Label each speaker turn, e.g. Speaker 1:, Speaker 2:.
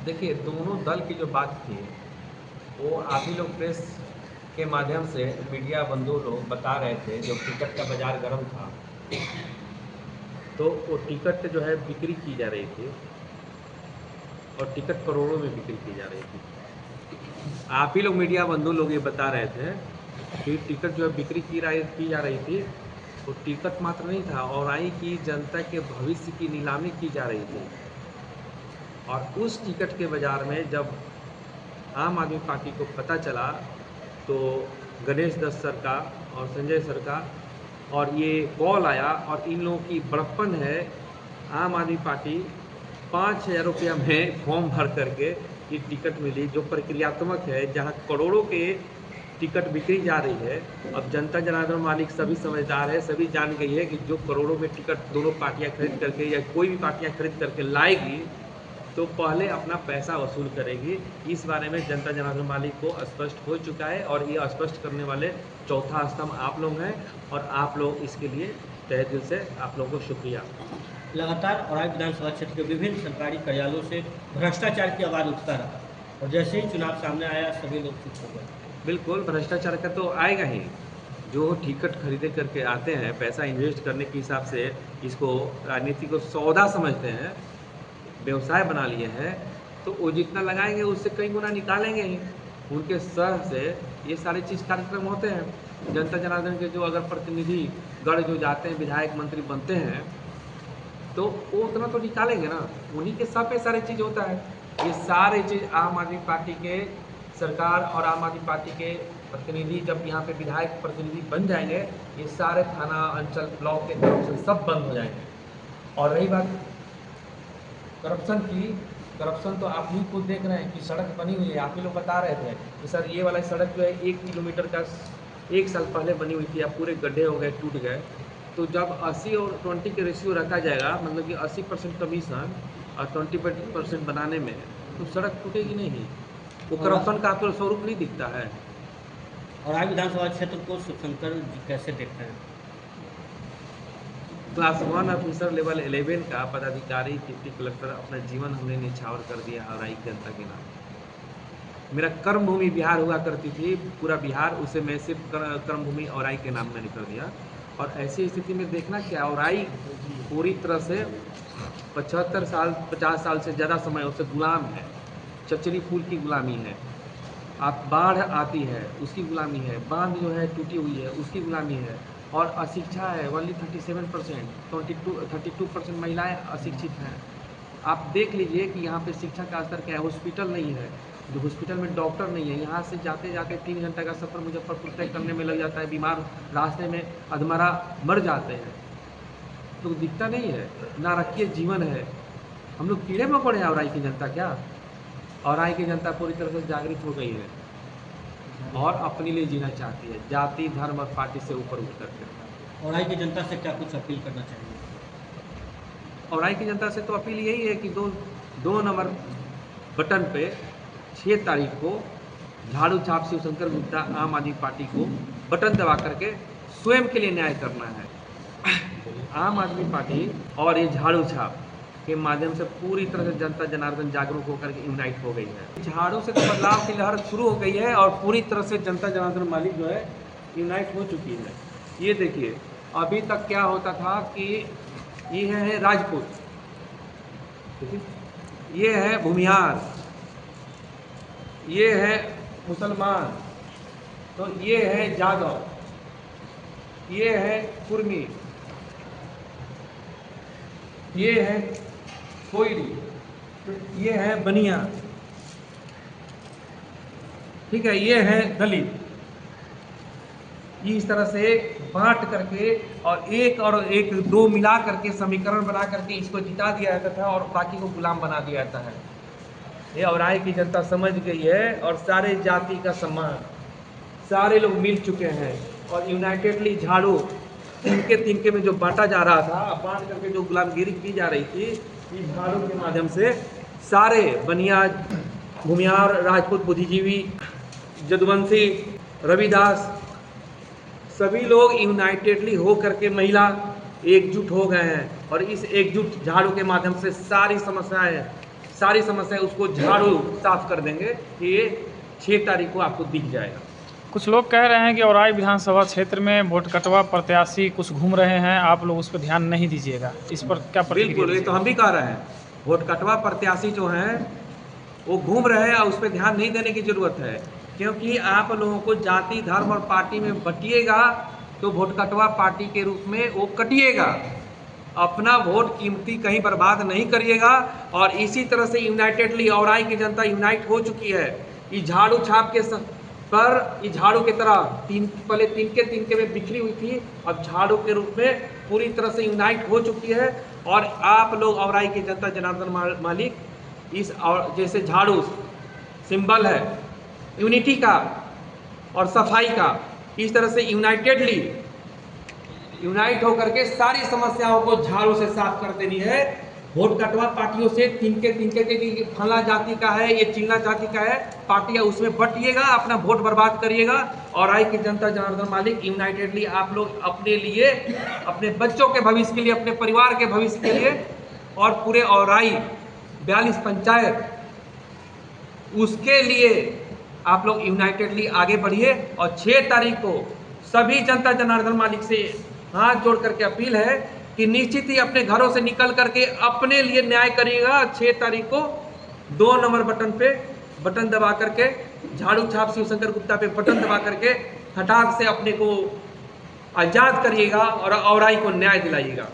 Speaker 1: देखिए, दोनों दल की जो बात थी वो आप ही लोग प्रेस के माध्यम से मीडिया बंधु लोग बता रहे थे। जो टिकट का बाजार गर्म था तो वो टिकट जो है बिक्री की जा रही थी और टिकट करोड़ों में बिक्री की जा रही थी। आप ही लोग मीडिया बंधु लोग ये बता रहे थे कि टिकट जो है बिक्री की जा रही थी। वो टिकट मात्र नहीं था, औराई की जनता के भविष्य की नीलामी की जा रही थी। और उस टिकट के बाजार में जब आम आदमी पार्टी को पता चला तो गणेश दत्त सर का और संजय सर का और ये कॉल आया और इन लोगों की बड़प्पन है। आम आदमी पार्टी 5,000 रुपया में फॉर्म भर करके ये टिकट मिली, जो प्रक्रियात्मक है, जहां करोड़ों के टिकट बिक्री जा रही है। अब जनता जनार्दन मालिक सभी समझदार है, सभी जान गई है कि जो करोड़ों में टिकट दोनों पार्टियां खरीद करके या कोई भी पार्टियां खरीद करके लाएगी तो पहले अपना पैसा वसूल करेगी। इस बारे में जनता जनार्दन मालिक को स्पष्ट हो चुका है और ये स्पष्ट करने वाले चौथा स्तंभ आप लोग हैं और आप लोग इसके लिए तहे दिल से आप लोगों को शुक्रिया।
Speaker 2: लगातार औराई विधानसभा क्षेत्र के विभिन्न सरकारी कार्यालयों से भ्रष्टाचार की आवाज़ उठता रहा और जैसे ही चुनाव सामने आया सभी लोग चुप हो गए।
Speaker 1: बिल्कुल, भ्रष्टाचार का तो आएगा ही। जो टिकट खरीदे करके आते हैं पैसा इन्वेस्ट करने के हिसाब से, इसको राजनीति को सौदा समझते हैं, व्यवसाय बना लिए हैं, तो वो जितना लगाएंगे उससे कई गुना निकालेंगे ही। उनके सह से ये सारे चीज़ कार्यक्रम होते हैं। जनता जनार्दन के जो अगर प्रतिनिधि गढ़ जो जाते हैं, विधायक मंत्री बनते हैं, तो वो उतना तो निकालेंगे ना, उन्हीं के सह पे सारे चीज़ होता है। ये सारे चीज़ आम आदमी पार्टी के सरकार और आम आदमी पार्टी के प्रतिनिधि जब यहाँ पे विधायक प्रतिनिधि बन जाएंगे, ये सारे थाना अंचल ब्लॉक के करप्शन सब बंद हो जाएंगे। और रही बात करप्शन की, करप्शन तो आप ही खुद देख रहे हैं कि सड़क बनी हुई है। आप ही लोग बता रहे थे कि सर ये वाला सड़क जो है 1 किलोमीटर का 1 साल पहले बनी हुई थी, अब पूरे गड्ढे हो गए, टूट गए। तो जब 80 और 20 के रेशियो रखा जाएगा, मतलब कि 80% कमीशन और 20% बनाने में, तो सड़क टूटेगी नहीं। वो करप्शन का तो स्वरूप नहीं दिखता है।
Speaker 2: औराई विधानसभा क्षेत्र को शिवशंकर जी कैसे देखते हैं?
Speaker 1: क्लास 1 ऑफिसर लेवल 11 का पदाधिकारी डिप्टी कलेक्टर अपना जीवन हमने निछावर कर दिया औराई जनता के नाम। मेरा कर्म भूमि बिहार हुआ करती थी, पूरा बिहार, उसे मैं सिर्फ कर्म भूमि औराई के नाम मैंने कर दिया। और ऐसी स्थिति में देखना कि औराई पूरी तरह से 75 साल 50 साल से ज़्यादा समय उससे गुलाम है। चचरी फूल की गुलामी है। आप बाढ़ आती है उसकी गुलामी है, बांध जो है टूटी हुई है उसकी गुलामी है। और अशिक्षा है, ओनली 37%, 32% महिलाएं अशिक्षित हैं। आप देख लीजिए कि यहाँ पे शिक्षा का स्तर क्या है। हॉस्पिटल नहीं है, जो हॉस्पिटल में डॉक्टर नहीं है। यहाँ से जाते जाते 3 घंटे का सफ़र मुजफ्फरपुर तय करने में लग जाता है। बीमार रास्ते में अधमरा मर जाते हैं, तो दिखता नहीं है। नारकीय जीवन है। हम लोग कीड़े मकोड़े हैं औराई की जनता क्या? औराई की जनता पूरी तरह से जागृत हो गई है और अपने लिए जीना चाहती है, जाति धर्म और पार्टी से ऊपर उठ करके।
Speaker 2: औराई की जनता से क्या कुछ अपील करना चाहिए?
Speaker 1: औराई की जनता से तो अपील यही है कि 2 नंबर बटन पे 6 तारीख को झाड़ू छाप शिवशंकर गुप्ता आम आदमी पार्टी को बटन दबा करके स्वयं के लिए न्याय करना है। आम आदमी पार्टी और ये झाड़ू छाप के माध्यम से पूरी तरह से जनता जनार्दन जागरूक होकर के यूनाइट हो गई है। झाड़ू से तो बदलाव की लहर शुरू हो गई है और पूरी तरह से जनता जनार्दन मालिक जो है यूनाइट हो चुकी है। ये देखिए, अभी तक क्या होता था कि ये है राजपूत, ये है भूमिहार, ये है मुसलमान, तो ये है जादव, ये है कुर्मी, ये है कोयरी, तो ये है बनिया, ठीक है, ये है दलित। इस तरह से बांट करके और एक दो मिला करके समीकरण बना करके इसको जिता दिया जाता था और बाकी को गुलाम बना दिया जाता है। ये औराई की जनता समझ गई है और सारे जाति का सम्मान, सारे लोग मिल चुके हैं और यूनाइटेडली झाड़ू तिनके में जो बांटा जा रहा था, बांट करके जो गुलामगिरी की जा रही थी, इस झाड़ू के माध्यम से सारे बनिया, भूमिहार, राजपूत, बुद्धिजीवी, जदुवंशी, रविदास, सभी लोग यूनाइटेडली हो करके महिला एकजुट हो गए हैं और इस एकजुट झाड़ू के माध्यम से सारी समस्याएं, सारी समस्या उसको झाड़ू साफ कर देंगे। ये 6 तारीख को आपको दिख जाएगा।
Speaker 3: कुछ लोग कह रहे हैं कि औराई विधानसभा क्षेत्र में वोट कटवा प्रत्याशी कुछ घूम रहे हैं, आप लोग उस पर ध्यान नहीं दीजिएगा, इस पर क्या प्रतिक्रिया?
Speaker 1: बिल्कुल, ये तो हम भी कह रहे हैं, वोट कटवा प्रत्याशी जो हैं वो घूम रहे हैं और उस पर ध्यान नहीं देने की ज़रूरत है, क्योंकि आप लोगों को जाति धर्म और पार्टी में बंटिएगा तो वोट कटवा पार्टी के रूप में वो कटिएगा। अपना वोट कीमती कहीं बर्बाद नहीं करिएगा। और इसी तरह से यूनाइटेडली औराई की जनता यूनाइट हो चुकी है। ये झाड़ू छाप के पर ये झाड़ू की तरह पहले तिनके में बिखरी हुई थी, अब झाड़ू के रूप में पूरी तरह से यूनाइट हो चुकी है। और आप लोग औराई की जनता जनार्दन मालिक इस और जैसे झाड़ू सिंबल है यूनिटी का और सफाई का, इस तरह से यूनाइट होकर के सारी समस्याओं को झाड़ू से साफ कर देनी है। वोट कटवा पार्टियों से तिनके के फला जाति का है, ये चिल्ला जाति का है, पार्टियां उसमें बटिएगा, अपना वोट बर्बाद करिएगा। और आई की जनता जनार्दन मालिक यूनाइटेडली आप लोग अपने लिए, अपने बच्चों के भविष्य के लिए, अपने परिवार के भविष्य के लिए और पूरे औराई 42 पंचायत उसके लिए आप लोग यूनाइटेडली आगे बढ़िए। और 6 तारीख को सभी जनता जनार्दन मालिक से हाथ जोड़ करके अपील है कि निश्चित ही अपने घरों से निकल करके अपने लिए न्याय करिएगा। 6 तारीख को 2 नंबर बटन दबा करके, झाड़ू छाप शिवशंकर गुप्ता पे बटन दबा करके फटाक से अपने को आज़ाद करिएगा और औराई को न्याय दिलाइएगा।